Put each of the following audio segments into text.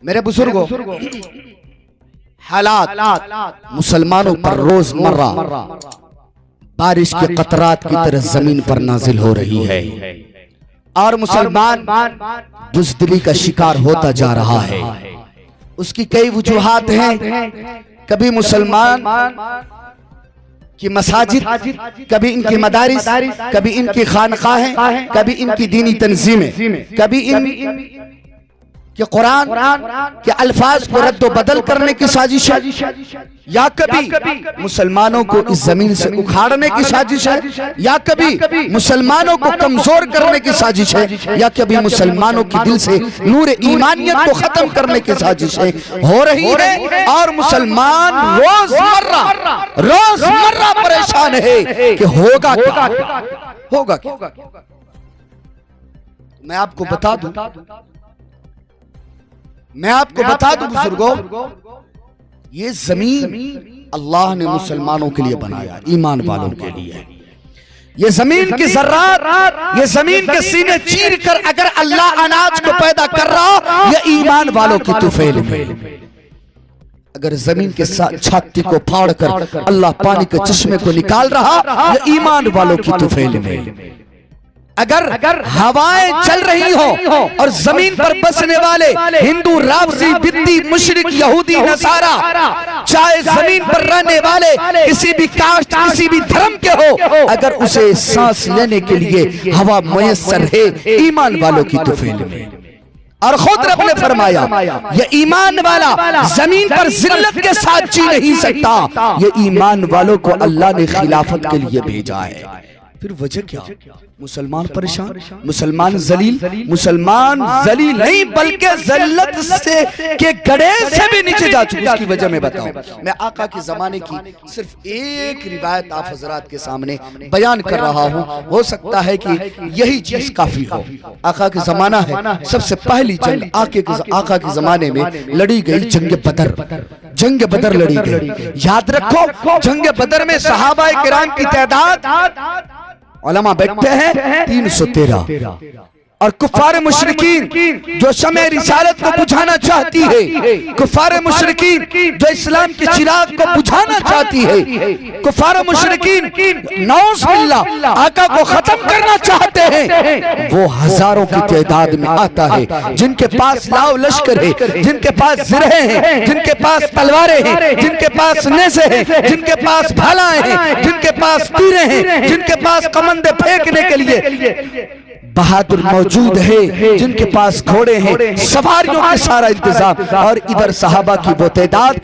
میرے بزرگوں، حالات مسلمانوں پر روز مرہ بارش کے قطرات کی طرح زمین پر نازل ہو رہی ہے، اور مسلمان بزدلی کا شکار ہوتا جا رہا ہے۔ اس کی کئی وجوہات ہیں۔ کبھی مسلمان کی مساجد، کبھی ان کی مدارس، کبھی ان کی خانقاہیں، کبھی ان کی دینی تنظیمیں، کبھی ان کہ قرآن کے الفاظ کو رد و بدل کرنے کی سازش ہے، یا کبھی مسلمانوں کو اس زمین سے اکھاڑنے کی سازش ہے، یا کبھی مسلمانوں کو کمزور کرنے کی سازش ہے، یا کبھی مسلمانوں کی دل سے نور ایمانیت کو ختم کرنے کی سازش ہو رہی ہے، اور مسلمان روز مرہ پریشان ہے کہ ہوگا کیا۔ میں آپ کو بتا دوں بزرگوں، یہ زمین اللہ نے مسلمانوں کے لیے بنایا، ایمان والوں کے لیے۔ یہ زمین کی ذرات، یہ زمین کے سینے چیر کر اگر اللہ اناج کو پیدا کر رہا، یہ ایمان والوں کی طفیل میں۔ اگر زمین کے چھاتی کو پھاڑ کر اللہ پانی کے چشمے کو نکال رہا، یہ ایمان والوں کی طفیل میں۔ اگر ہوائیں چل رہی ہوں اور زمین پر بسنے والے ہندو، رافضی، بدی، مشرک، یہودی، نصارہ، چاہے زمین پر رہنے والے کسی بھی کاسٹ، کسی بھی دھرم کے ہو، اگر اسے سانس لینے کے لیے ہوا میسر ہے، ایمان والوں کی طفیل میں۔ اور خود رب نے فرمایا، یہ ایمان والا زمین پر ذلت کے ساتھ جی نہیں سکتا، یہ ایمان والوں کو اللہ نے خلافت کے لیے بھیجا ہے۔ پھر وجہ کیا؟ مسلمان پریشان، مسلمان ذلیل نہیں بلکہ ذلت سے کے گڑھے سے بھی نیچے جا چکے۔ اس کی وجہ میں بتاؤں، میں آقا کے زمانے کی صرف ایک روایت آپ حضرات کے سامنے بیان کر رہا ہوں، ہو سکتا ہے کہ یہی چیز کافی ہو۔ آقا کے زمانہ ہے، سب سے پہلی جنگ آقا کے زمانے میں لڑی گئی جنگ بدر لڑی گئی۔ یاد رکھو، جنگ بدر میں صحابہ کرام کی تعداد، علماء بیٹھتے ہیں 313، اور کفار مشرکین جو شمع رسالت کو بجھانا چاہتی ہے، کفار مشرکین جو اسلام کے چراغ کو بجھانا چاہتی ہے، کفار مشرکین نعوذ باللہ آقا کو ختم کرنا چاہتے ہیں، وہ ہزاروں کی تعداد میں آتا ہے، جن کے پاس لاؤ لشکر ہے، جن کے پاس زرہیں ہیں، جن کے پاس تلواریں ہیں، جن کے پاس نیزے ہیں، جن کے پاس بھالائیں ہیں، جن کے پاس تیریں ہیں، جن کے پاس کمندے پھینکنے کے لیے بہادر موجود ہے، جن کے پاس گھوڑے ہیں، سواریوں کے سارا انتظام، اور ادھر صحابہ کی وہ تعداد،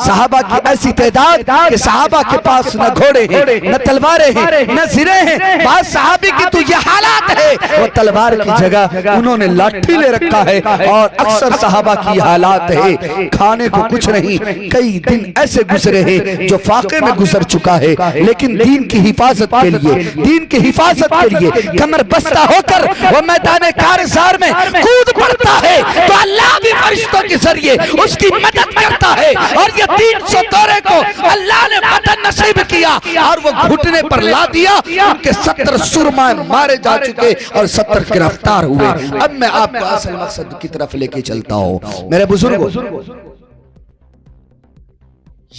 صحابہ کی ایسی تعداد کہ صحابہ کے پاس نہ گھوڑے ہیں، نہ تلواریں ہیں، نہ زریں ہیں۔ بعض صحابی کی تو یہ حالات ہے، وہ تلوار کی جگہ انہوں نے لاٹھی لے رکھا ہے، اور اکثر صحابہ کی حالات ہے کھانے کو کچھ نہیں۔ کئی دن ایسے گزرے ہیں جو فاقے میں گزر چکا ہے، لیکن دین کی حفاظت کے لیے کمر بستہ ہو کر وہ میدان کارزار میں کود پڑتا ہے، تو اللہ بھی فرشتوں کے ذریعے اس کی مدد کرتا ہے، اور یہ 300 دورے کو اللہ نے مدد نصیب کیا، اور وہ گھٹنے پر لا دیا۔ ان کے 70 سرمائے مارے جا چکے اور 70 گرفتار ہوئے۔ اب میں آپ کو اصل مقصد کی طرف لے کے چلتا ہوں۔ میرے بزرگوں،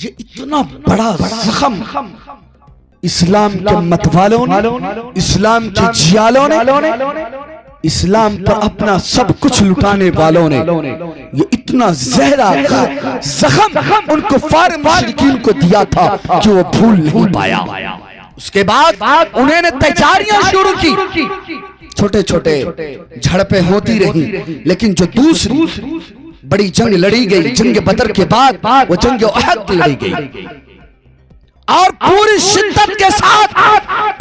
یہ اتنا بڑا زخم اسلام کے متوالوں نے، اسلام کے جیالوں نے، اسلام پر اپنا سب کچھ لٹانے والوں نے، یہ اتنا زہرا زخم ان کفار مشرکین کو دیا تھا کہ وہ بھول نہیں پایا۔ اس کے بعد انہیں نے تیاریاں شروع کی، چھوٹے چھوٹے جھڑپیں ہوتی رہی، لیکن جو دوسری بڑی جنگ لڑی گئی جنگ بدر کے بعد، وہ جنگ احد لڑی گئی، اور پوری شدت کے ساتھ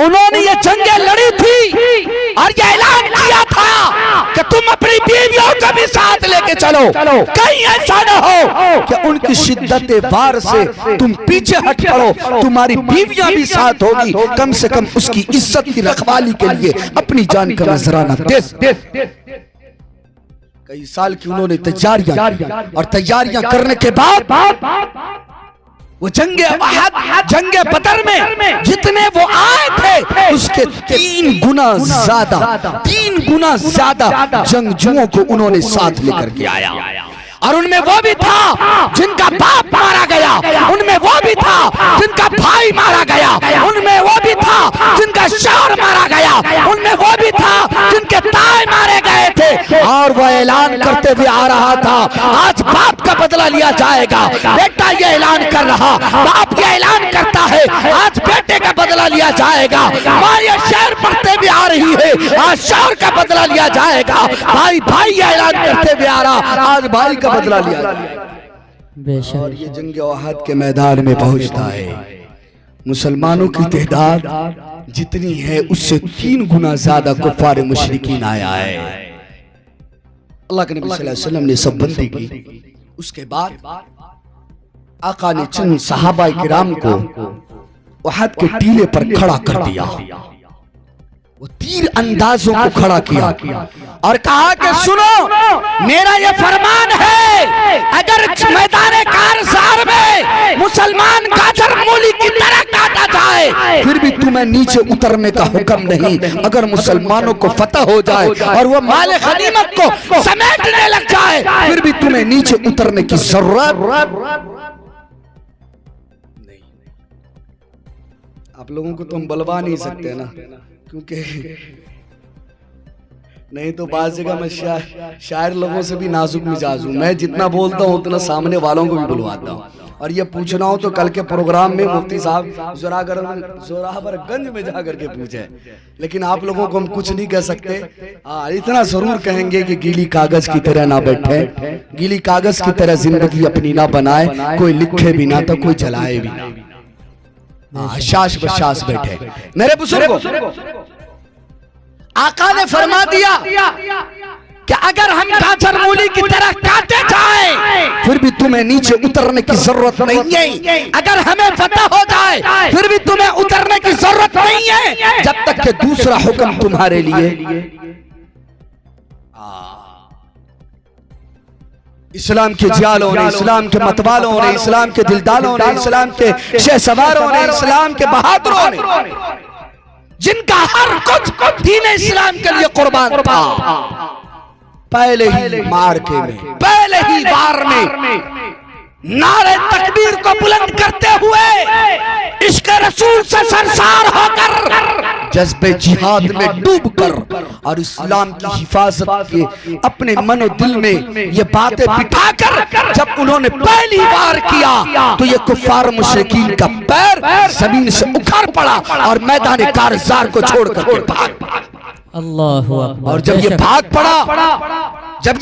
انہوں نے یہ جنگیں لڑی تھی، اور یہ اعلان کیا تھا کہ تم اپنی بیویوں کو بھی ساتھ لے کے چلو، کہیں ایسا نہ ہو کہ ان کی شدت وار سے تم پیچھے ہٹ پڑو، تمہاری بیویاں بھی ساتھ ہوگی، کم سے کم اس کی عزت کی رکھوالی کے لیے اپنی جان کا نذرانہ دے۔ کئی سال کی انہوں نے تیاریاں کی، اور تیاریاں کرنے کے بعد وہ جنگ احد، جنگ بدر میں جتنے وہ آئے تھے اس کے 3 گنا زیادہ جنگجوؤں کو انہوں نے ساتھ لے کر کے آیا۔ اور ان میں وہ بھی تھا جن کا باپ مارا گیا، ان میں وہ بھی تھا جن کا بھائی مارا گیا، ان میں وہ بھی تھا جن کا شوہر مارا گیا، ان میں وہ بھی تھا جن کے تائے مارے گئے تھے، اور وہ اعلان کرتے ہوئے آ رہا تھا آج باپ کا بدلہ لیا جائے گا۔ بیٹا یہ اعلان کر رہا، باپ یہ اعلان کرتا ہے آج بیٹے کا بدلہ لیا جائے گا، ماں یہ شعر پڑھتے ہوئے آ رہی ہے آج شوہر کا بدلہ لیا جائے گا، بھائی یہ اعلان کرتے ہوئے آ رہا آج بھائی کا بدلہ لیا جائے گا۔ اور یہ جنگ احد کے میدان میں پہنچتا ہے، مسلمانوں کی تعداد جتنی ہے اس سے 3 گنا زیادہ کفار مشرکین آیا ہے۔ اللہ کے نبی صلی اللہ علیہ وسلم نے سب بندی کی، اس کے بعد آقا نے چند صحابہ کرام کو احد کے ٹیلے پر کھڑا کر دیا، وہ تیر اندازوں کو کھڑا کیا اور کہا کہ سنو میرا یہ فرمان ہے، اگر میدان کارزار میں مسلمان گاجر مولی کی طرح کاٹا جائے پھر بھی تمہیں نیچے اترنے کا حکم نہیں، اگر مسلمانوں کو فتح ہو جائے اور وہ مال غنیمت کو سمیٹنے لگ جائے پھر بھی تمہیں نیچے اترنے کی ضرورت نہیں۔ آپ لوگوں کو تو ہم بلوا نہیں سکتے نا، کیونکہ نہیں تو بعض جگہ میں شاعر لوگوں سے بھی نازک مزاج ہوں، میں جتنا بولتا ہوں اتنا سامنے والوں کو بھی بلواتا ہوں، اور یہ پوچھنا ہو تو کل کے پروگرام میں مفتی صاحب زوراور گنج میں جا کر کے پوچھے، لیکن آپ لوگوں کو ہم کچھ نہیں کہہ سکتے، اتنا ضرور کہیں گے کہ گیلی کاغذ کی طرح نہ بیٹھے، گیلی کاغذ کی طرح زندگی اپنی نہ بنائے، کوئی لکھے بھی نہ تو کوئی جلائے بھی نہ، شاش بشاش بیٹھے۔ میرے بزرگوں آقا نے فرما دیا کہ اگر ہم گاجر مولی کی طرح کاٹے جائیں پھر بھی تمہیں نیچے اترنے کی ضرورت نہیں ہے، اگر ہمیں فتح ہو جائے پھر بھی تمہیں اترنے کی ضرورت نہیں ہے، جب تک کہ دوسرا حکم تمہارے لیے اسلام کے جیالوں نے، اسلام کے متوالوں نے، اسلام کے دلدالوں نے، اسلام کے شہسواروں نے، اسلام کے بہادروں نے، جن کا ہر کچھ دین اسلام کے لیے قربان تھا، پہلے ہی مارکے میں، پہلے ہی وار میں نعرہ تکبیر کو بلند کرتے ہوئے عشق رسول سے سرشار ہو کر جذب جہاد میں ڈوب کر اور اسلام کی حفاظت کے اپنے من و دل میں یہ باتیں بٹھا کر جب انہوں نے پہلی بار کیا تو یہ کفار مشرکین کا پیر زمین سے اکھڑ پڑا اور میدان کارزار کو چھوڑ کر کے بھاگ پڑا۔ اللہ اکبر۔ اور جب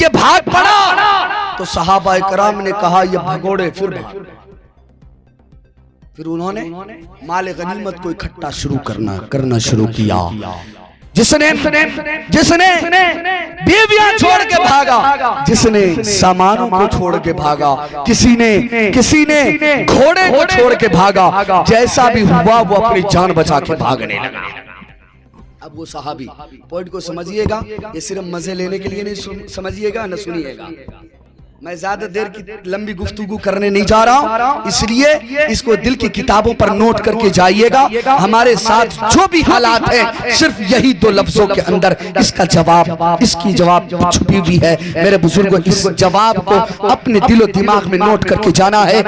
یہ بھاگ پڑا تو صحابہ کرام نے کہا یہ بھگوڑے پھر انہوں نے مال غنیمت کو اکٹھا کرنا شروع کیا، جس نے بیویاں چھوڑ کے بھاگا، جس نے سامانوں کو چھوڑ کے بھاگا، کسی نے گھوڑے کو چھوڑ کے بھاگا، جیسا بھی ہوا وہ اپنی جان بچا کے بھاگنے لگا۔ اب وہ صحابی پوائنٹ کو سمجھئے گا، یہ صرف مزے لینے کے لیے نہیں سمجھئے گا نہ سنیے گا، میں زیادہ دیر کی لمبی گفتگو کرنے نہیں جا رہا ہوں، اس لیے اس کو دل کی کتابوں پر نوٹ کر کے جائیے گا، ہمارے ساتھ جو بھی حالات ہیں صرف یہی 2 لفظوں کے اندر اس کا جواب، اس کی جواب چھپی ہوئی ہے۔ میرے بزرگوں اس جواب کو اپنے دل و دماغ میں نوٹ کر کے جانا ہے۔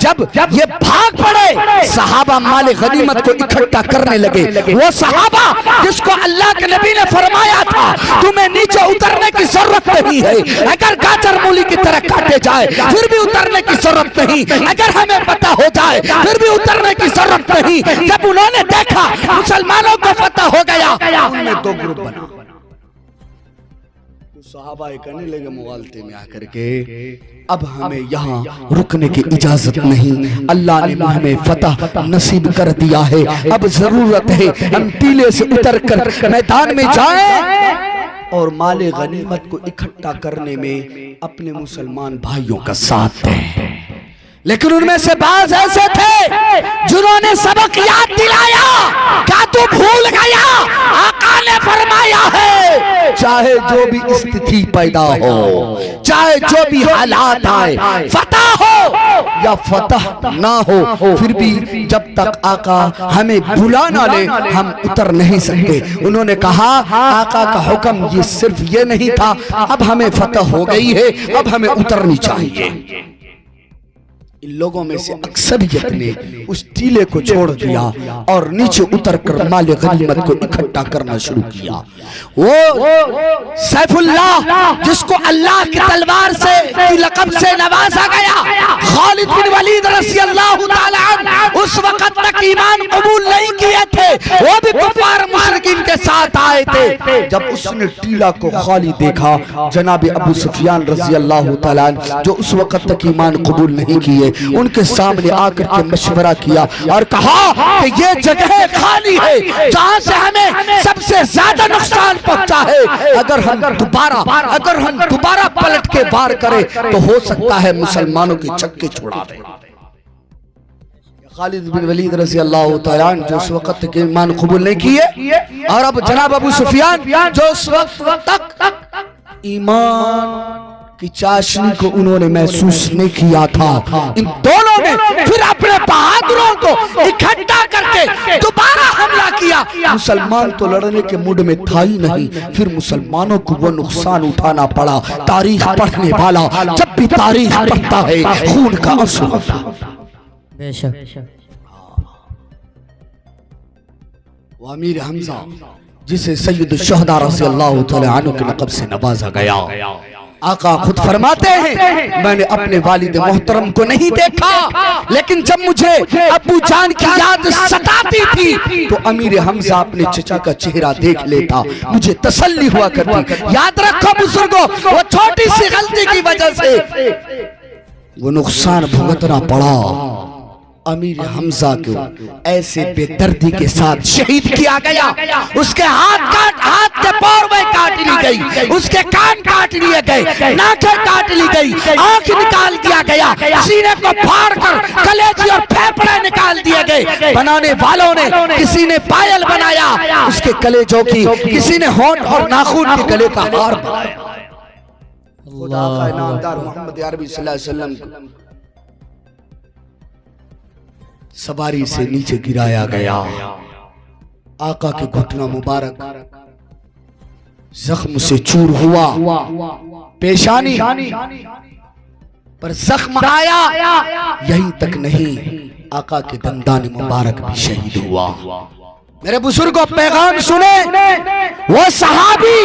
جب یہ بھاگ پڑے صحابہ مال غنیمت کو اکٹھا کرنے لگے، وہ صحابہ جس کو اللہ کے نبی نے فرمایا تھا تمہیں نیچے اترنے کی ضرورت نہیں ہے، اگر گاجر مولی کی طرح کاٹے جائے پھر بھی اترنے کی ضرورت نہیں، اگر ہمیں پتہ ہو جائے پھر بھی اترنے کی ضرورت نہیں۔ جب انہوں نے دیکھا مسلمانوں کو فتح ہو گیا، ان میں 2 گروپ بنا، صحابہ کہنے لگے مغالطے میں آ کر کے اب ہمیں یہاں رکنے کی اجازت نہیں، اللہ نے ہمیں فتح نصیب کر دیا ہے، اب ضرورت ہے ہم ٹیلے سے اتر کر میدان میں جائیں اور مال غنیمت کو اکٹھا کرنے میں اپنے مسلمان بھائیوں کا ساتھ دیں۔ لیکن ان میں سے بعض ایسے تھے جنہوں نے سبق یاد دلایا، کیا تو بھول گیا آقا نے فرمایا ہے چاہے جو بھی استتھی پیدا ہو، چاہے جو بھی حالات آئے، فتح ہو یا فتح نہ ہو، پھر بھی جب تک آقا ہمیں بلا نہ لے ہم اتر نہیں سکتے۔ انہوں نے کہا آقا کا حکم یہ صرف یہ نہیں تھا، اب ہمیں فتح ہو گئی ہے، اب ہمیں اترنی چاہیے۔ ان لوگوں میں سے اکثریت نے اس ٹیلے کو چھوڑ دیا اور نیچے اتر کر مال غنیمت کو اکٹھا کرنا شروع کیا۔ وہ سیف اللہ جس کو اللہ کی تلوار سے کی لقب سے نوازا گیا، خالد بن ولید رضی اللہ تعالی عنہ اس وقت تک ایمان قبول نہیں کیے تھے، وہ بھی کفار مشرکین کے ساتھ آئے تھے۔ جب اس نے ٹیلا کو خالی دیکھا، جناب ابو سفیان رضی اللہ تعالی عنہ جو اس وقت تک ایمان قبول نہیں کیے، ان کے سامنے آ کر کے مشورہ کیا اور کہا کہ یہ جگہ خالی ہے جہاں سے ہمیں سب سے زیادہ نقصان پہنچا ہے، اگر ہم دوبارہ پلٹ کے وار کریں تو ہو سکتا ہے مسلمانوں کے چکے چھڑا دیں۔ خالد بن ولید رضی اللہ تعالیٰ عنہ جو اس وقت تک ایمان قبول نہیں کیے، اور اب جناب ابو سفیان جو اس وقت تک ایمان کی چاشنی کو انہوں نے محسوس نہیں کیا تھا، ان دونوں نے پھر اپنے بہادروں کو اکٹھا کر کے دوبارہ حملہ کیا۔ مسلمان تو لڑنے کے موڈ میں تھا ہی نہیں، پھر مسلمانوں کو وہ نقصان اٹھانا پڑا۔ تاریخ پڑھنے والا جب بھی تاریخ پڑھتا ہے خون کا آنسو ہوتا ہے۔ بے شک وہ امیر حمزہ جسے سید الشہداء رضی اللہ تعالی عنہ کے لقب سے نوازا گیا، آقا خود فرماتے ہیں میں نے اپنے والد محترم کو نہیں دیکھا، لیکن جب مجھے ابو جان کی یاد ستاتی تھی تو امیر حمزہ اپنے چچا کا چہرہ دیکھ لیتا، مجھے تسلی ہوا کرتی۔ یاد رکھو بزرگوں، وہ چھوٹی سی غلطی کی وجہ سے وہ نقصان بھگتنا پڑا۔ امیر حمزہ کو ایسے بے دردی کے ساتھ شہید کیا گیا، اس کے ہاتھ کے پارویں کاٹ لی گئی، اس کے کان کاٹ لیے گئے، ناکیں کاٹ لی گئی، آنکھ نکال دیا گیا، سینے کو پھاڑ کر کلیجی اور پھیپڑے نکال دیے گئے۔ بنانے والوں نے کسی نے پائل بنایا اس کے کلیجوں کی، کسی نے ہونٹ اور ناخن کے گلے کا ہار بنایا۔ خدا کا انعامدار محمد عربی صلی اللہ علیہ وسلم سواری سے نیچے گرایا گیا، آقا کے گھٹنا مبارک زخم سے چور ہوا، پیشانی پر زخم آیا، یہیں تک نہیں آقا کے دندان مبارک بھی شہید ہوا۔ میرے بزرگوں پیغام سنے، وہ صحابی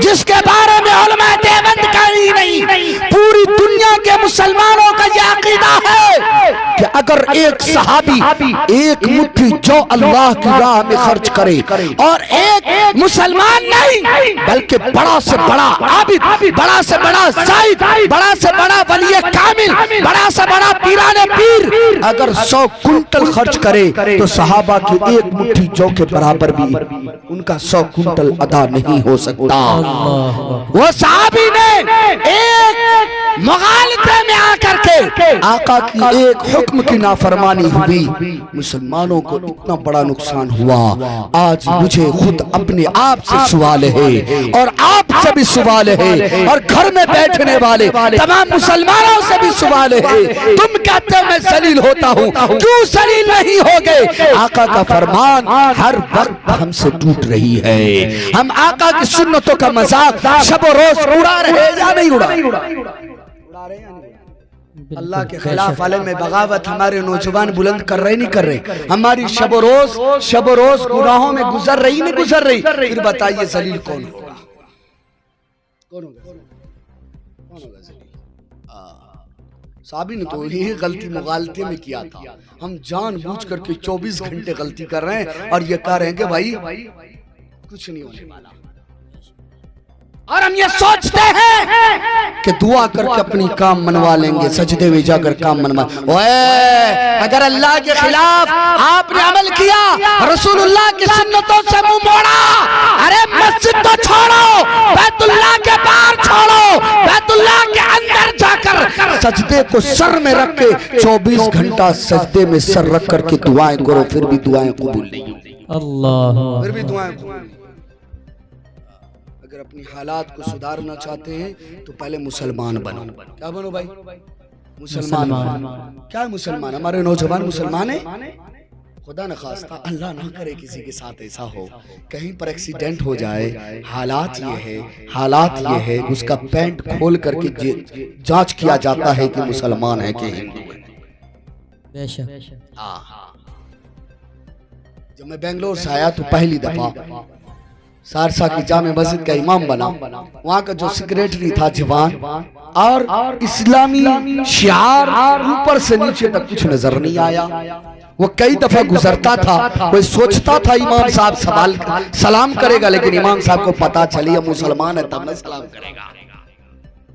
جس کے بارے میں علماء دیوبند کہیں نہیں، پوری دنیا کے مسلمانوں کا یہ عقیدہ ہے کہ اگر ایک صحابی ایک مٹھی جو اللہ کی راہ میں خرچ کرے اور ایک مسلمان نہیں بلکہ بڑا سے بڑا عابد، بڑا سے بڑا زاہد، بڑا سے بڑا ولی کامل، بڑا سے بڑا پیران پیر اگر 100 کنٹل خرچ کرے تو صحابہ کی ایک مٹھی جو کے برابر بھی ان کا 100 کنٹل ادا نہیں ہو سکتا۔ وہ صحابی نے ایک مغالطے میں آ کر کے آقا کی ایک حکم کی نافرمانی ہوئی، مسلمانوں کو اتنا بڑا نقصان ہوا۔ آج مجھے خود اپنے آپ سے سوال ہے اور آپ سے بھی سوال ہے اور گھر میں بیٹھنے والے تمام مسلمانوں سے بھی سوال ہے، تم کہتے ہو میں ذلیل ہوتا ہوں، کیوں ذلیل نہیں ہوگے؟ آقا کا فرمان ہر وقت ہم سے ٹوٹ رہی ہے، ہم آقا کی سنتوں کا مذاق شب و روز اڑا رہے یا نہیں اڑا رہے؟ اللہ کے خلاف عالم میں بغاوت ہمارے نوجوان بلند کر رہے نہیں کر رہے؟ ہماری شب و روز گناہوں میں گزر رہی نہیں گزر رہی؟ پھر بتائیے ذلیل کون ہوگا؟ کون ہوگا ذلیل؟ صحابی نے تو یہی غلطی مغالطے میں کیا تھا۔ ہم جان بوجھ کر کے 24 گھنٹے غلطی کر رہے ہیں اور یہ کہہ رہے ہیں کہ بھائی کچھ نہیں ہونے والا، اور ہم یہ سوچتے ہیں کہ دعا کر کے اپنی کام منوا لیں گے، سجدے میں جا کر کام منوا۔ اگر اللہ کے خلاف آپ نے عمل کیا، رسول اللہ کی سنتوں سے منہ موڑا، ارے مسجد تو چھوڑو، بیت اللہ کے باہر چھوڑو، بیت اللہ کے اندر جا کر سجدے کو سر میں رکھ کے 24 گھنٹہ سجدے میں سر رکھ کر کے دعائیں کرو، پھر بھی دعائیں قبول نہیں ہوتی، اللہ پھر بھی دعائیں قبول نہیں۔ اگر اپنی حالات کو سدھارنا چاہتے ہیں تو پہلے مسلمان بنو. کیا بنو بھائی؟ مسلمان. کیا مسلمان؟ ہمارے نوجوان مسلمان ہیں. خدا نخواستہ اللہ نہ کرے کسی کے ساتھ ایسا ہو کہیں پر ایکسیڈنٹ ہو جائے. حالات یہ ہے اس کا پینٹ کھول کر کے جانچ کیا جاتا ہے کہ مسلمان ہے کہ ہندو ہے. بے شک. جب میں بنگلور سے آیا تو پہلی دفعہ سہرسہ کی جامع مسجد کا امام بنا. وہاں کا جو سیکریٹری تھا جوان اور اسلامی شعار اوپر سے نیچے تک کچھ نظر نہیں آیا. وہ کئی دفعہ گزرتا تھا, وہ سوچتا تھا امام صاحب سلام کرے گا, لیکن امام صاحب کو پتا چلی اب مسلمان ہے تب میں سلام کرے گا.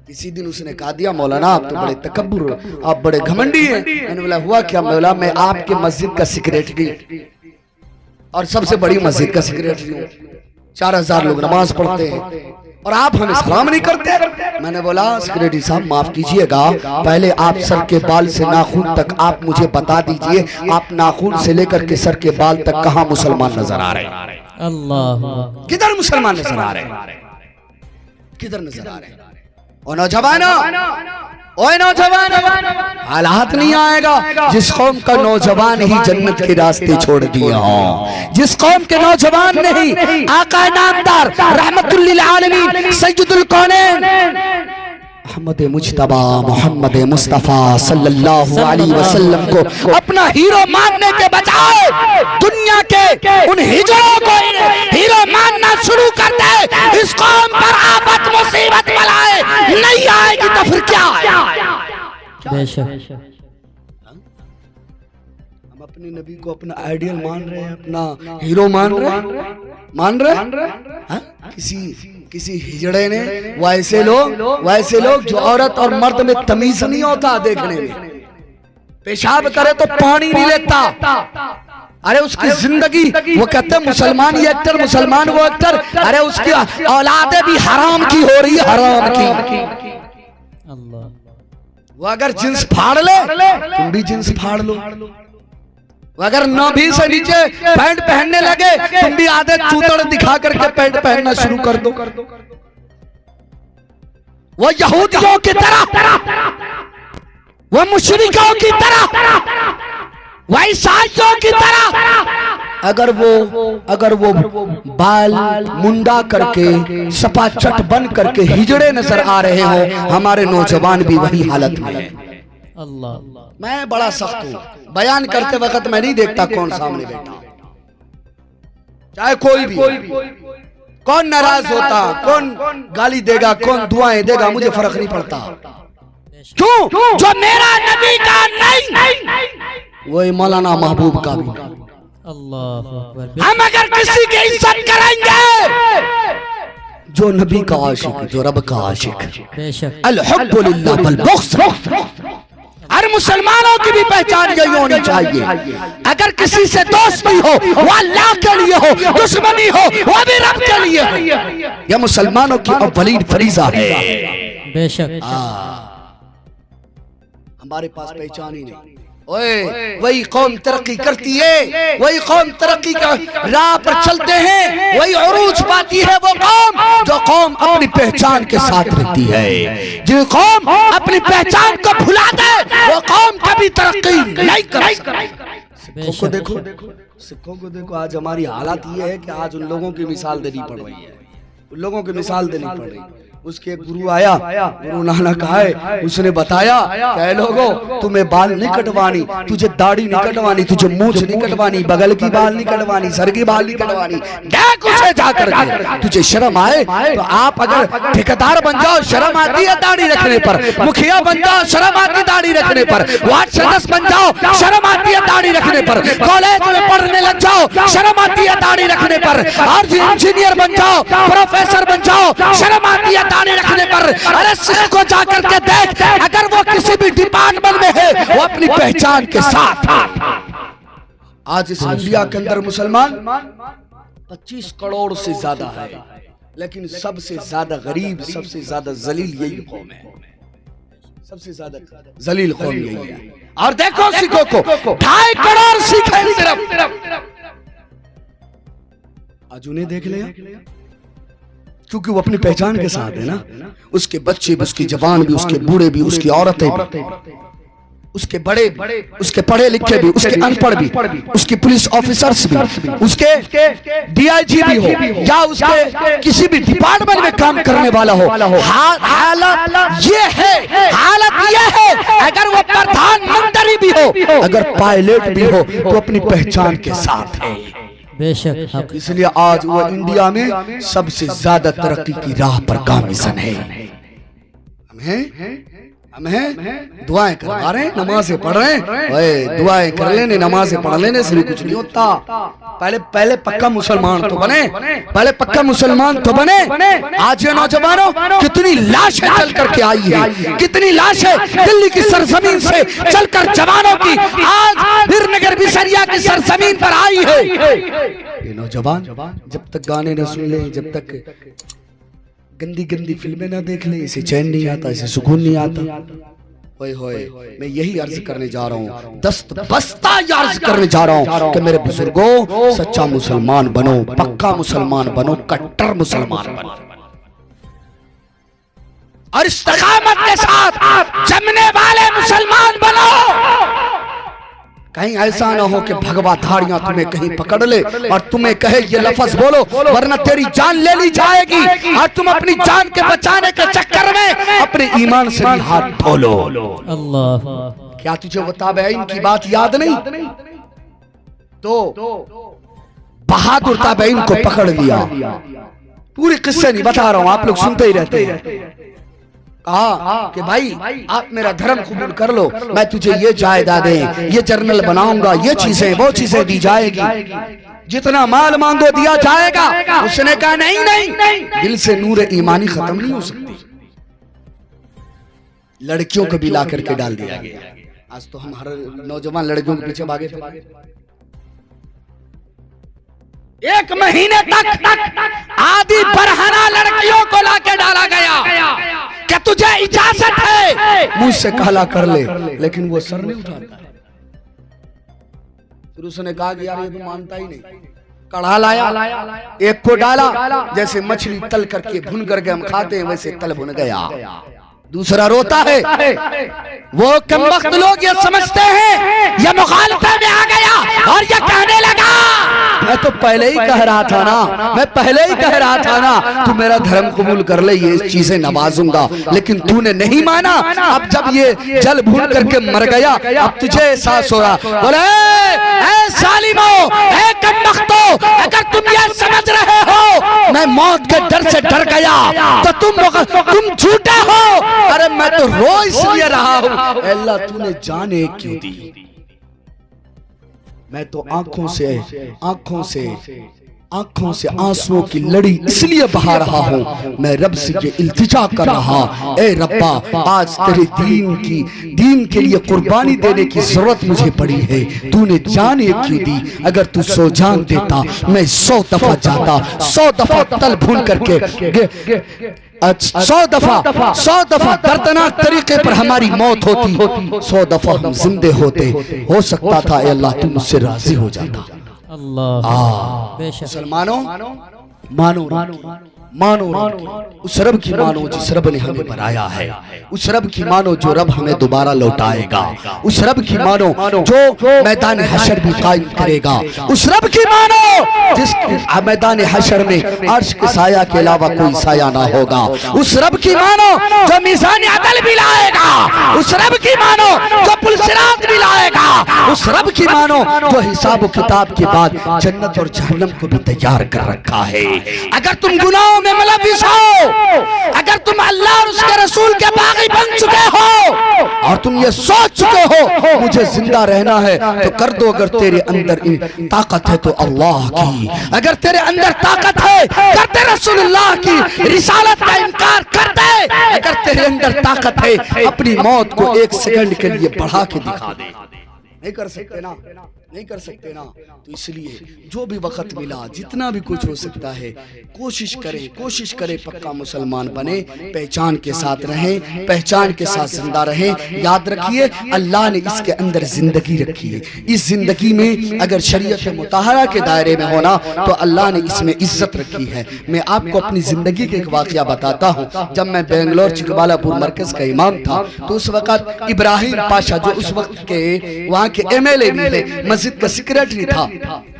کسی دن اس نے کہا دیا مولانا آپ تو بڑے تکبر, آپ بڑے گھمنڈی ہیں. میں نے بولا ہوا کیا؟ مولا میں آپ کے مسجد کا سیکریٹری اور سب سے بڑی مسجد کا سیکریٹری ہوں, 4000 لوگ نماز پڑھتے ہیں اور آپ ہمیں سلام نہیں کرتے. میں نے بولا سیکریٹری صاحب معاف کیجئے گا, پہلے آپ سر کے بال سے ناخن تک آپ مجھے بتا دیجئے آپ ناخن سے لے کر کے سر کے بال تک کہاں مسلمان نظر آ رہے ہیں؟ اللہ, کدھر مسلمان نظر آ رہے ہیں؟ کدھر نظر آ رہے ہیں؟ اور نوجوانوں, اوے نوجوان, حالات نہیں آئے گا. جس قوم کا نوجوان ہی جنت کے راستے چھوڑ دیا ہو, جس قوم کے نوجوان نے ہی آقا نامدار رحمت للعالمین سید الکونین محمد مجتبی محمد مصطفیٰ صلی اللہ علیہ وسلم کو اپنا ہیرو ماننے کے بجائے دنیا کے ان ہجروں کو ہیرو ماننا شروع کر دے. اس قوم پر آفت مصیبت بلائے نہیں آئے گی تو پھر کیا آئے؟ بے شک. ہم اپنے نبی کو اپنا آئیڈیل مان رہے ہیں, اپنا ہیرو مان رہے ہیں. کسی ہجڑے نے ویسے لوگ جو عورت اور مرد میں تمیز نہیں ہوتا دیکھنے میں, پیشاب کرے تو پانی نہیں لیتا. ارے اس کی زندگی, وہ کہتے ہیں مسلمان یہ ایکٹر, مسلمان وہ ایکٹر, ارے اس کی اولادیں بھی حرام کی ہو رہی ہے, حرام کی. اللہ, وہ اگر جنس پھاڑ لے تم بھی جنس پھاڑ لو. وہ اگر نبی سے نیچے پینٹ پہننے لگے تم بھی آدھے چوتڑ دکھا کر کے پینٹ پہننا شروع کر دو. وہ یہودیوں کی طرح, وہ مشرکوں کی طرح, وہ عیسائیوں کی طرح اگر وہ بال منڈا کر کے سپا چٹ بن کر کے ہجڑے نظر آ رہے ہوں, ہمارے نوجوان بھی وہی حالت میں ہیں. اللہ, میں بڑا سخت ہوں, بیان کرتے وقت میں نہیں دیکھتا کون سامنے بیٹھا, چاہے کوئی بھی, کون ناراض ہوتا, کون گالی دے گا, کون دعائیں دے گا, مجھے فرق نہیں پڑتا. کیوں؟ جو میرا نبی کا نہیں وہی مولانا محبوب کا بھی. اللہ اکبر. ہم اگر کسی کی عزت کریں گے جو نبی کا عاشق, جو رب کا عاشق, بے شک. الحب للہ بالبغض. ہر مسلمانوں کی بھی پہچان یہی ہونی چاہیے. اگر کسی سے دوستی ہو وہ اللہ کے لیے ہو, دشمنی ہو وہ بھی رب کے لیے ہو. یہ مسلمانوں کی اولین فریضہ ہے. بے شک. ہمارے پاس پہچان ہی نہیں. وہی قوم ترقی کرتی ہے, وہی قوم ترقی کا راہ پر چلتے ہیں, وہی عروج پاتی ہے وہ قوم جو قوم اپنی پہچان کے ساتھ رہتی ہے. جو قوم اپنی پہچان کو بھلا دے وہ قوم کبھی ترقی نہیں کر سکتی. سکھوں کو دیکھو, آج ہماری حالت یہ ہے کہ آج ان لوگوں کی مثال دینی پڑ رہی ہے, ان لوگوں کی مثال دینی پڑ رہی ہے. اس کے گرو آیا, گرو نانک آئے, اس نے بتایا کہ اے لوگو تمہیں بال نہیں کٹوانی, تجھے داڑھی نہیں کٹوانی, تجھے مونچھ نہیں کٹوانی, بغل کی بال نہیں کٹوانی, سر کی بال نہیں کٹوانی. دیکھ اسے جا کر کے, تجھے شرم آئے تو آپ اگر ٹھیکیدار بن جاؤ شرم آتی ہے داڑھی رکھنے پر, مکھیا بن جاؤ شرم آتی ہے داڑھی رکھنے پر, وارڈ سدس بن جاؤ شرم آتی ہے داڑھی رکھنے پر, کالج میں پڑھنے لگ جاؤ شرم آتی ہے داڑھی رکھنے پر, اور انجینئر بن جاؤ, پروفیسر بن جاؤ شرم آتی ہے داڑھی رکھنے پر. ارے سکھ کو جا کر کے دیکھ, اگر وہ کسی بھی ڈپارٹمنٹ میں ہے وہ اپنی پہچان کے ساتھ. آج اس انڈیا کے اندر مسلمان 25 کروڑ سے زیادہ ہے, لیکن سب سے زیادہ غریب, سب سے زیادہ ذلیل یہی قوم ہے, سب سے زیادہ ذلیل قوم یہی ہے. اور دیکھو سکھوں کو 2.5 کروڑ سکھ ہیں صرف, آج انہیں دیکھ لیا. کیونکہ وہ اپنی پہچان کے ساتھ ہے نا. اس کے بچے بھی، اس کی جوان بھی، اس کے بوڑھے بھی، اس کی عورتیں بھی، اس کے بڑے بھی، اس کے پڑھے لکھے بھی، اس کے ان پڑھ بھی، اس کی پولیس آفیسرز بھی، اس کے ڈی آئی جی بھی ہو یا اس کے کسی بھی ڈپارٹمنٹ میں کام کرنے والا ہو. حالت یہ ہے اگر وہ پردھان منتری بھی ہو، اگر پائلٹ بھی ہو تو اپنی پہچان کے ساتھ ہے. بے شک حق. اس لیے آج وہ انڈیا میں سب سے زیادہ ترقی کی راہ پر گامزن ہے. ہم ہیں دعائیں کروا رہے ہیں، نمازیں پڑھ رہے ہیں. دعائیں کر لینے، نمازیں پڑھ لینے سے بھی کچھ نہیں ہوتا. پہلے پکا مسلمان تو بنے، پہلے پکا مسلمان تو بنے. آج یہ نوجوانوں کتنی لاشیں چل کر کے آئی ہیں، کتنی لاشیں دلی کی سرزمین سے چل کر جوانوں کی آج پھر نگر بسریا کی سرزمین پر آئی ہے. یہ نوجوان جب تک گانے نہ سن لیں، جب تک گندی فلمیں نہ دیکھ لیں، اسے چین نہیں آتا، اسے سکون نہیں آتا. ہوئے میں یہی عرض کرنے جا رہا ہوں، دست بستہ یہ عرض کرنے جا رہا ہوں کہ میرے بزرگوں سچا مسلمان بنو، پکا مسلمان بنو، کٹر مسلمان بنو اور استقامت کے ساتھ جمنے والے مسلمان بنو. کہیں ایسا نہ ہو کہ بھگوا دھاڑیاں تمہیں کہیں پکڑ لے اور تمہیں کہے یہ لفظ بولو ورنہ تیری جان لے لی جائے گی، اور تم اپنی جان کے بچانے کے چکر میں اپنے ایمان سے بھی ہاتھ دھو لو. اللہ. کیا تجھے وہ تابعین کی بات یاد نہیں؟ تو بہادر تابعین کو پکڑ لیا. پوری قصے نہیں بتا رہا ہوں، آپ لوگ سنتے ہی رہتے ہیں. کہا کہ بھائی آپ میرا دھرم قبول کر لو، میں تجھے یہ جائیدادیں، یہ جرنل بناؤں گا، یہ چیزیں وہ چیزیں دی جائے گی، جتنا مال مانگو دیا جائے گا. اس نے کہا نہیں، دل سے نور ایمانی ختم نہیں ہو سکتی. لڑکیوں کو بھی لا کر کے ڈال دیا گیا. آج تو ہم ہر نوجوان لڑکیوں کے پیچھے بھاگے تھے. 1 مہینے تک آدھی برہنہ لڑکیوں کو لا کے ڈالا گیا کہ تجھے اجازت ہے مجھ سے کہلا کر لے، لیکن وہ سر نہیں اٹھاتا. پھر اس نے کہا کہ یار یہ تو مانتا ہی نہیں. کڑھا لایا، ایک کو ڈالا، جیسے مچھلی تل کر کے بھن کر کے ہم کھاتے ہیں ویسے تل بھن گیا. دوسرا روتا ہے. وہ کمبخت لوگ یہ سمجھتے ہیں یہ مخالفے میں آ گیا اور یہ کہنے لگا میں تو پہلے ہی کہہ رہا تھا نا تو میرا دھرم قبول کر لے، یہ چیزیں نوازوں گا، لیکن تو نے نہیں مانا. اب جب یہ جل بھون کر کے مر گیا اب تجھے احساس ہو رہا. بولے اے ظالمو، اے کمبختو، اگر تم یہ سمجھ رہے ہو میں موت کے ڈر سے ڈر گیا تو تم جھوٹے ہو. ارے میں تو رو اس لیے رہا ہوں اے اللہ تو نے جانے کیوں دی. میں تو آنکھوں سے آنسوں کی لڑی اس لیے بہا رہا ہوں. میں رب سے یہ التجا کر رہا، اے ربا آج تیرے دین کے لیے قربانی دینے کی ضرورت مجھے پڑی ہے. تو نے جانے کیوں دی؟ اگر تو 100 جان دیتا میں 100 دفعہ جاتا، 100 دفعہ تل بھون کر کے 100 دفعہ دردناک طریقے پر ہماری موت ہوتی، 100 دفعہ ہم زندے ہوتے. ہو سکتا تھا اے اللہ تم مجھ سے راضی ہو جاتا. اللہ. بے شک. مسلمانوں مانو اس رب کی مانو جس رب نے ہمیں بنایا ہے، اس رب کی مانو جو رب ہمیں دوبارہ لوٹائے گا، اس رب کی مانو جو میدان حشر بھی قائم کرے گا، اس رب کی مانو جس میدان حشر میں عرش کے سایہ کے علاوہ کوئی سایہ نہ ہوگا، اس رب کی مانو جو میزان عدل بھی لائے گا، اس رب کی مانو جو پل صراط بھی لائے گا، اس رب کی مانو جو حساب و کتاب کے بعد جنت اور جہنم کو بھی تیار کر رکھا ہے. اگر تم گناہوں میں ملوث ہو، اگر تم اللہ اور اس کے رسول کے باغی بن چکے ہو اور تم یہ سوچ چکے ہو مجھے زندہ رہنا ہے تو کر دو. اگر تیرے اندر طاقت ہے تو اللہ کی، اگر تیرے اندر طاقت ہے کرتے رسول اللہ کی رسالت کا انکار کر دے. اگر تیرے اندر طاقت ہے اپنی موت کو 1 سیکنڈ کے لیے بڑھا کے دکھا دے. نہیں کر سکتے نا، نہیں کر سکتے نا. تو اس لیے جو بھی وقت ملا جتنا بھی کچھ ہو سکتا ہے کوشش کرے پکا مسلمان بنے, پہچان کے ساتھ رہیں, پہچان کے ساتھ زندہ رہیں. یاد رکھیے اللہ نے اس کے اندر زندگی رکھی ہے. اس زندگی میں اگر شریعت مطہرہ کے دائرے میں ہونا تو اللہ نے اس میں عزت رکھی ہے. میں آپ کو اپنی زندگی کے ایک واقعہ بتاتا ہوں. جب میں بنگلور چکبالا پور مرکز کا امام تھا تو اس وقت ابراہیم پاشا جو اس وقت کے وہاں کے ایم ایل اے بھی ہے, مسجد کا سیکریٹری تھا.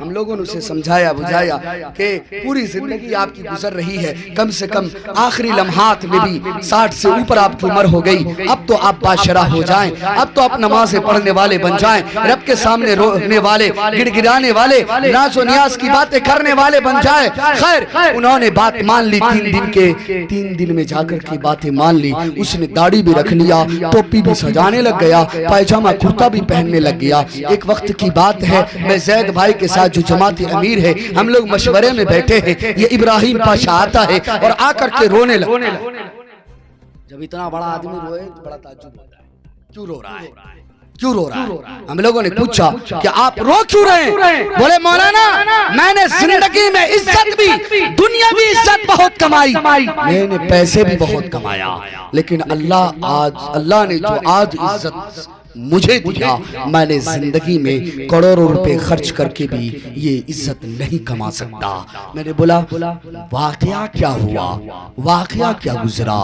ہم لوگوں نے اسے سمجھایا بجھایا کہ پوری زندگی آپ کی گزر رہی ہے, کم سے کم آخری لمحات میں بھی 60 سے اوپر آپ کی عمر ہو گئی, اب تو آپ باشرح ہو جائیں, اب تو آپ نمازیں پڑھنے والے بن جائیں, رب کے سامنے رونے والے, گڑ گڑانے والے, ناز و نیاز کی باتیں کرنے والے بن جائیں. خیر انہوں نے بات مان لی. 3 دن میں جا کر کی باتیں مان لی. اس نے داڑھی بھی رکھ لیا, ٹوپی بھی سجانے لگ گیا, پائجامہ کرتا بھی پہننے لگ گیا. ایک وقت کی بات ہے, میں زید بھائی کے ساتھ جو جماعت امیر ہے ہم لوگ مشورے میں بیٹھے ہیں, یہ ابراہیم پاشا آتا ہے اور آ کر کے رونے لگا. جب اتنا بڑا آدمی روئے تو بڑا تعجب ہوتا ہے, کیوں رو رہا ہے. ہم لوگوں نے پوچھا کہ آپ رو کیوں رہے ہیں؟ بولے مولانا میں نے زندگی میں عزت بھی دنیاوی عزت بہت کمائی, میں نے پیسے بھی بہت کمایا, لیکن اللہ نے جو آج عزت مجھے دیا میں نے زندگی میں کروڑوں روپے خرچ کر کے بھی یہ عزت نہیں کما سکتا. میں نے بولا واقعہ کیا ہوا, واقعہ کیا گزرا,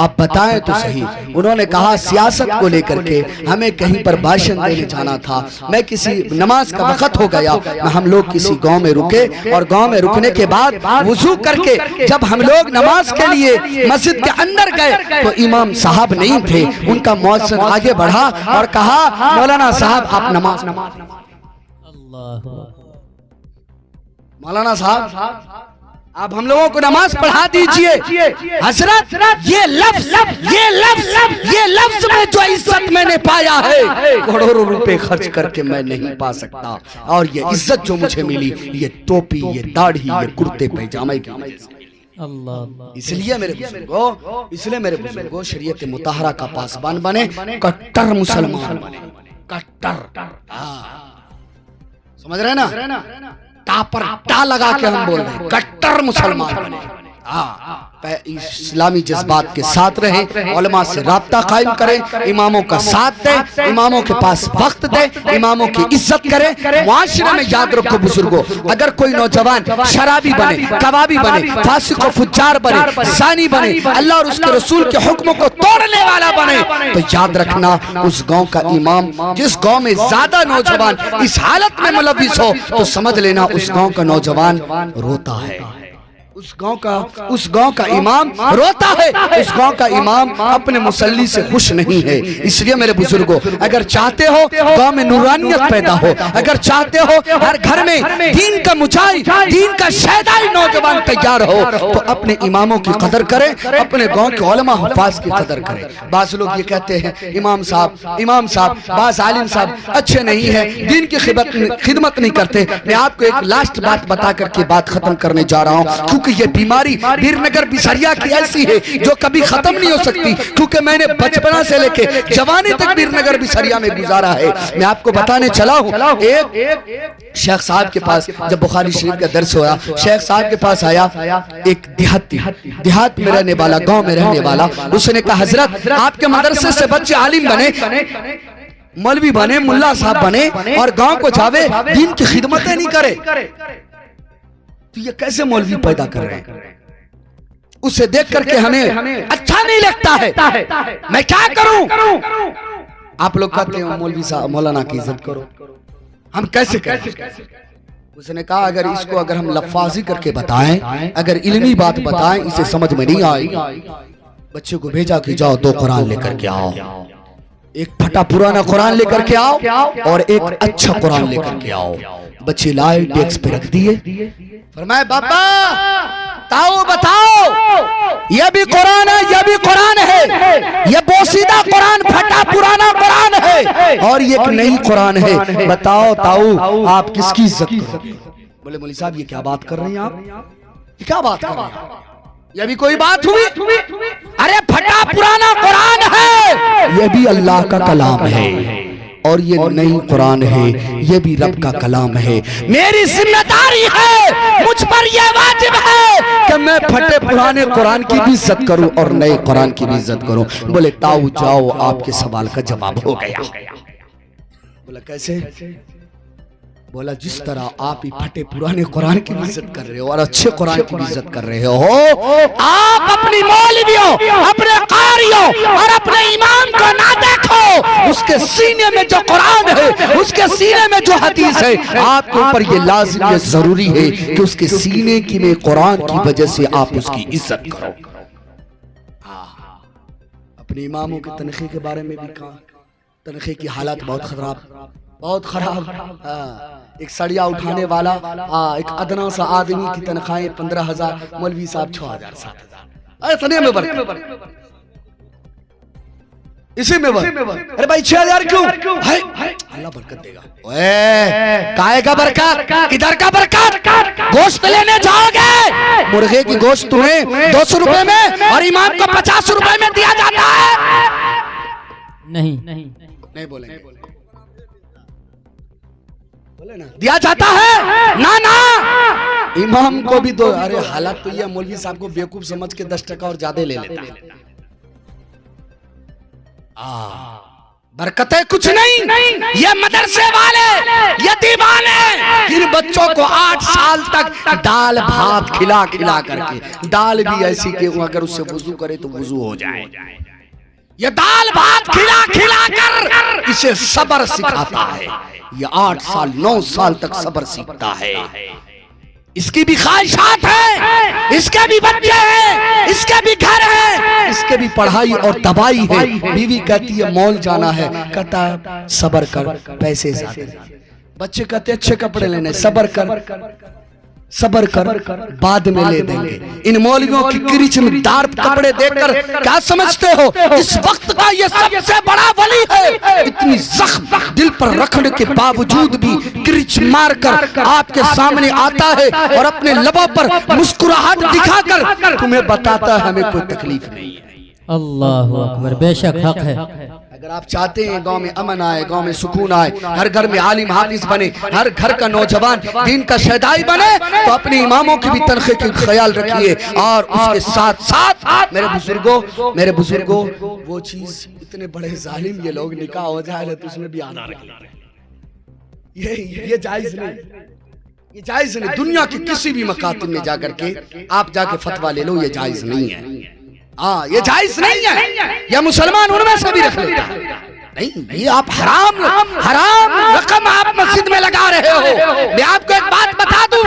آپ بتائیں تو صحیح. انہوں نے کہا سیاست کو لے کر کے ہمیں کہیں پر بھاشن دینے جانا تھا, میں کسی نماز کا وقت ہو گیا, ہم لوگ کسی گاؤں میں رکے اور گاؤں میں رکنے کے بعد وضو کر کے جب ہم لوگ نماز کے لیے مسجد کے اندر گئے تو امام صاحب نہیں تھے. ان کا مؤذن آگے بڑھا اور کہا مولانا صاحب آپ نماز مولانا صاحب آپ ہم لوگوں کو نماز پڑھا دیجئے. حضرت یہ لفظ میں جو عزت میں نے پایا ہے کروڑوں روپے خرچ کر کے میں نہیں پا سکتا, اور یہ عزت جو مجھے ملی یہ ٹوپی, یہ داڑھی, یہ کرتے پیجامے کی وجہ سے. اس لیے میرے بزرگوں شریعت مطہرہ کا پاسبان بنے, کٹر مسلمان بنے, کٹر. سمجھ رہے نا, ٹا پر ٹا لگا کے ہم بول رہے ہیں, کٹر مسلمان بنے. اسلامی جذبات کے ساتھ رہیں, علماء سے رابطہ قائم کریں, اماموں کا ساتھ دیں, اماموں کے پاس وقت دیں, اماموں کی عزت کریں. معاشرے میں یاد رکھو بزرگوں, اگر کوئی نوجوان شرابی بنے, کبابی بنے, فاسق و فجار بنے, زانی بنے, اللہ اور اس کے رسول کے حکموں کو توڑنے والا بنے, تو یاد رکھنا اس گاؤں کا امام, جس گاؤں میں زیادہ نوجوان اس حالت میں ملوث ہو تو سمجھ لینا اس گاؤں کا نوجوان روتا ہے, اس گاؤں کا امام روتا ہے, اس گاؤں کا امام اپنے مصلی سے خوش نہیں ہے. اس لیے میرے بزرگوں اگر چاہتے ہو گاؤں میں نورانیت پیدا ہو, اگر چاہتے ہو ہر گھر میں دین کا مجاہد, دین کا شہدائی نوجوان تیار ہو, تو اپنے اماموں کی قدر کریں, اپنے گاؤں کے علماء حفاظ کی قدر کریں. بعض لوگ یہ کہتے ہیں امام صاحب بعض عالم صاحب اچھے نہیں ہیں, دین کی خدمت نہیں کرتے. میں آپ کو ایک لاسٹ بات بتا کر کے بات ختم کرنے جا رہا ہوں, کیونکہ یہ بیماری بیرنگر بسریا کی ایسی ہے جو کبھی ختم نہیں ہو سکتی, کیونکہ میں نے بچپنا سے لے کے جوانی تک بیرنگر بسریا میں گزارا ہے. میں آپ کو بتانے چلا ہوں, ایک شیخ صاحب کے پاس جب بخاری شریف کا درس ہوا, شیخ صاحب کے پاس آیا ایک دیہات میں رہنے والا, گاؤں میں رہنے والا. اس نے کہا حضرت آپ کے مدرسے سے بچے عالم بنے, مولوی بنے, ملا صاحب بنے, اور گاؤں کو جاوے دین کی خدمتیں نہیں کرے, تو یہ کیسے مولوی پیدا کر رہے ہیں؟ اسے دیکھ کر کے ہمیں اچھا نہیں لگتا ہے, میں کیا کروں؟ آپ لوگ کہتے ہیں مولوی صاحب مولانا کی عزت کرو, ہم کیسے کریں؟ اس نے کہا اگر ہم لفاظی کر کے بتائیں, اگر علمی بات بتائیں, اسے سمجھ میں نہیں آئی, بچے کو بھیجا کہ جاؤ 2 قرآن لے کر کے آؤ, ایک پھٹا پرانا قرآن لے کر کے آؤ اور ایک اچھا قرآن لے کر کے آؤ. بچے لائے, ڈیسک پہ رکھ دیے, فرمائے بابا تاؤ بتاؤ یہ بھی قرآن ہے, یہ بھی قرآن ہے, یہ بوسیدہ قرآن پھٹا پرانا قرآن ہے اور یہ ایک نئی قرآن ہے, بتاؤ تاؤ آپ کس کی عزت کرو گے؟ بولے مولوی صاحب یہ کیا بات کر رہے ہیں آپ, یہ کیا بات کر رہے ہیں, یہ بھی کوئی بات ہوئی؟ ارے پھٹا پرانا قرآن ہے, یہ بھی اللہ کا کلام ہے, اور یہ نئی قرآن ہے، یہ بھی رب کا کلام ہے۔ میری ذمہ داری ہے، مجھ پر یہ واجب ہے کہ میں پھٹے پرانے قرآن کی بھی عزت کروں اور نئے قرآن کی بھی عزت کروں۔ بولے تاؤ جاؤ، آپ کے سوال کا جواب ہو گیا۔ بولا کیسے؟ بولا جس طرح آپ ہی پھٹے پرانے قرآن کی بھی عزت کر رہے ہو اور اچھے قرآن کی بھی عزت کر رہے ہو، آپ اپنی مولویوں، اپنے قاریوں اور اپنے امام کو نہ دیکھو، اس کے سینے میں جو قرآن ہے، اس کے سینے میں جو حدیث ہے، آپ کے اوپر یہ لازم، یہ ضروری ہے کہ اس کے سینے کی میں قرآن کی وجہ سے آپ اس کی عزت کرو۔ اپنے اماموں کی تنخواہ کے بارے میں بھی کہا، تنخواہ کی حالت بہت خراب۔ ایک سڑیا اٹھانے والا، ایک ادنا سا آدمی کی تنخواہیں 15,000، مولوی صاحب 6,000 7,000، اتنے میں برکت، اسی میں برکت۔ ارے بھائی 6,000 کیوں؟ اللہ برکت دے گا۔ کائے کا برکت؟ کدھر کا برکت؟ گوشت لینے جاؤ گے، مرغے کی گوشت تمہیں 200 روپے میں اور امام کو 50 روپے میں دیا جاتا ہے؟ نہیں بولیں گے، دیا جاتا ہے نا نا، امام کو بھی دو۔ ارے حالت تو یہ مولوی صاحب کو بیوقوف سمجھ کے 10 ٹکا اور زیادہ لے لیتا ہے۔ برکتیں کچھ نہیں، یہ مدرسے والے یتیمان ہیں، ان بچوں کو 8 سال تک دال بھات کھلا کر کے، دال بھی ایسی کہ اگر اس سے وضو کرے تو وضو ہو جائے، یہ دال بھات کھلا کر اسے صبر سکھاتا ہے۔ یہ 8 سال 9 سال تک صبر سیکھتا ہے، اس کی بھی خواہشات ہیں، اس کے بھی بچے ہیں، اس کے بھی گھر ہیں، اس کے بھی پڑھائی اور تباہی ہے۔ بیوی کہتی ہے مال جانا ہے، کہتا ہے صبر کر، پیسے زیادہ۔ بچے کہتے ہیں اچھے کپڑے لینے، صبر کر بعد میں لے دیں گے۔ ان مولویوں کی کرچ میں دار کپڑے دیکھ کر کیا سمجھتے ہو اس وقت کا یہ سب سے بڑا ولی ہے؟ اتنی زخم دل پر رکھنے کے باوجود بھی کرچ مار کر آپ کے سامنے آتا ہے اور اپنے لبوں پر مسکراہٹ دکھا کر تمہیں بتاتا ہے ہمیں کوئی تکلیف نہیں ہے۔ اللہ اکبر، بے شک حق ہے۔ اگر آپ چاہتے ہیں گاؤں میں امن آئے، گاؤں میں سکون آئے، ہر گھر میں عالم حافظ بنے، ہر گھر کا نوجوان دین کا شہدائی بنے، تو اپنے اماموں کی بھی تنخواہ کی خیال رکھیے۔ اور اس کے ساتھ ساتھ میرے بزرگوں وہ چیز، اتنے بڑے ظالم یہ لوگ، نکاح ہو جائے تو اس میں بھی آدھا رکھ لیں، یہ جائز نہیں، یہ جائز نہیں۔ دنیا کی کسی بھی مکاتب میں جا کر کے آپ جا کے فتویٰ لے لو، یہ جائز نہیں ہے۔ یہ جائز نہیں ہے، یہ مسلمان ان میں سے بھی رکھ لیتا ہے۔ نہیں، یہ آپ حرام رقم آپ مسجد میں لگا رہے ہو۔ میں آپ کو ایک بات بتا دوں،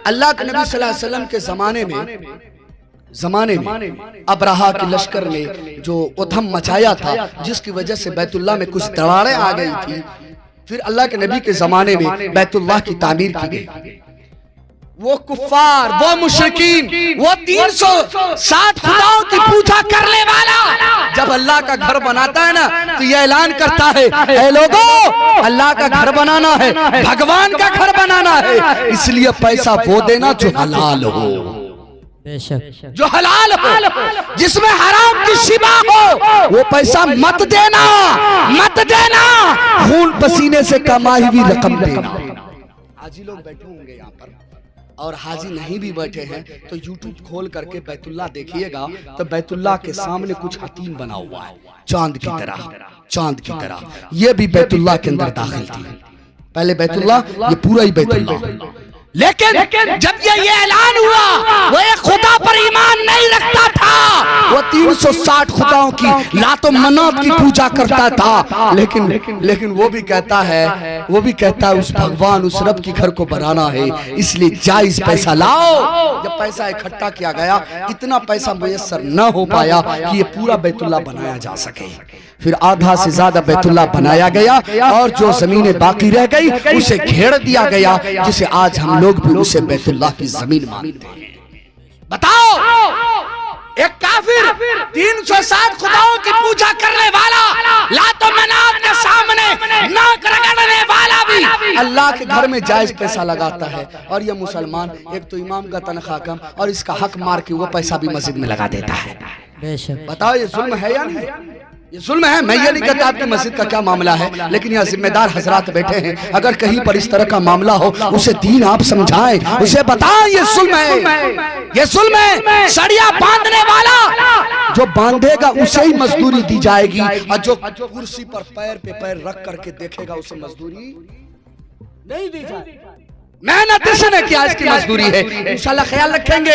اللہ کے نبی صلی اللہ علیہ وسلم کے زمانے میں ابرہا کے لشکر نے جو ادھم مچایا تھا، جس کی وجہ سے بیت اللہ میں کچھ دراڑیں آ گئی تھی، پھر اللہ کے نبی کے زمانے میں بیت اللہ کی تعمیر کی گئی۔ وہ کفار، وہ مشرکین، وہ 360 خداؤں کی پوجا کرنے والا جب اللہ کا گھر بناتا ہے نا تو یہ اعلان کرتا ہے، اے لوگو اللہ کا گھر بنانا ہے، بھگوان کا گھر بنانا ہے، اس لیے پیسہ وہ دینا جو حلال ہو، جو حلال ہو، جس میں حرام کی شبہ ہو، وہ پیسہ مت دینا، خون پسینے سے کمائی ہوئی رقم دینا۔ حاجی لوگ بیٹھے ہوں گے یہاں پر، اور حاجی نہیں بھی بیٹھے ہیں تو یوٹیوب کھول کر کے بیت اللہ دیکھیے گا تو بیت اللہ کے سامنے کچھ حتیم بنا ہوا ہے، چاند کی طرح، یہ بھی بیت اللہ کے اندر داخل تھی۔ پہلے بیت اللہ، یہ پورا ہی بیت اللہ، لیکن جب یہ اعلان ہوا، وہ ایک خدا پر ایمان نہیں رکھتا تھا، وہ 360 خداؤں کی لات و منات کی پوجا کرتا تھا، لیکن وہ بھی کہتا ہے اس بھگوان، اس رب کی گھر کو بنانا ہے، اس لیے جائز پیسہ لاؤ۔ جب پیسہ اکٹھا کیا گیا، اتنا پیسہ میسر نہ ہو پایا کہ یہ پورا بیت اللہ بنایا جا سکے، پھر آدھا سے زیادہ بیت اللہ بنایا گیا اور جو زمینیں باقی رہ گئی اسے گھیر دیا گیا، جسے آج ہم لوگ بھی اسے بیت اللہ کی زمین مانتے ہیں۔ بتاؤ، ایک کافر 360 خداؤں کی پوجا کرنے والا، لات و منات کے سامنے ناک رگڑنے والا بھی اللہ کے گھر میں جائز پیسہ لگاتا ہے، اور یہ مسلمان ایک تو امام کا تنخواہ کم اور اس کا حق مار کے وہ پیسہ بھی مسجد میں لگا دیتا ہے۔ بتاؤ یہ ظلم ہے یا نہیں؟ یہ ظلم ہے. میں یہ نہیں کہتا آپ کی مسجد کا کیا معاملہ ہے، لیکن یہاں ذمہ دار حضرات بیٹھے ہیں، اگر کہیں پر اس طرح کا معاملہ ہو اسے دین آپ سمجھائیں، اسے بتائیں یہ ظلم ہے، یہ ظلم ہے. سڑیا باندھنے والا جو باندھے گا اسے ہی مزدوری دی جائے گی، اور جو کرسی پر پیر پہ پیر رکھ کر کے دیکھے گا اسے مزدوری نہیں دی جائے گی. محنت اس نے کیا، اس کی مزدوری ہے. انشاءاللہ خیال رکھیں گے،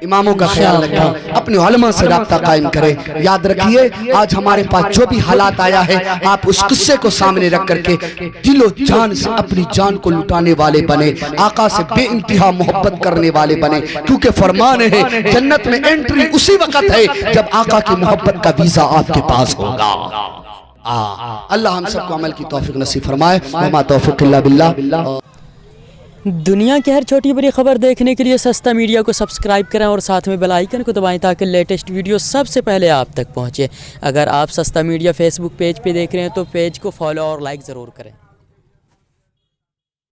اماموں کا خیال رکھیں، اپنے علماء سے رابطہ قائم کریں. یاد رکھیے آج ہمارے پاس جو بھی حالات آیا ہے، آپ اس قصے کو سامنے رکھ کر کے دل و جان سے اپنی جان کو لٹانے والے بنے، آقا سے بے انتہا محبت کرنے والے بنے، کیونکہ فرمان ہے جنت میں انٹری اسی وقت ہے جب آقا کی محبت کا ویزا آپ کے پاس ہوگا. اللہ ہم سب کو عمل کی توفیق نصیب فرمائے. وما توفیق الا باللہ. دنیا کی ہر چھوٹی بڑی خبر دیکھنے کے لیے سستا میڈیا کو سبسکرائب کریں اور ساتھ میں بیل آئیکن کو دبائیں تاکہ لیٹسٹ ویڈیو سب سے پہلے آپ تک پہنچے. اگر آپ سستا میڈیا فیس بک پیج پہ دیکھ رہے ہیں تو پیج کو فالو اور لائک ضرور کریں.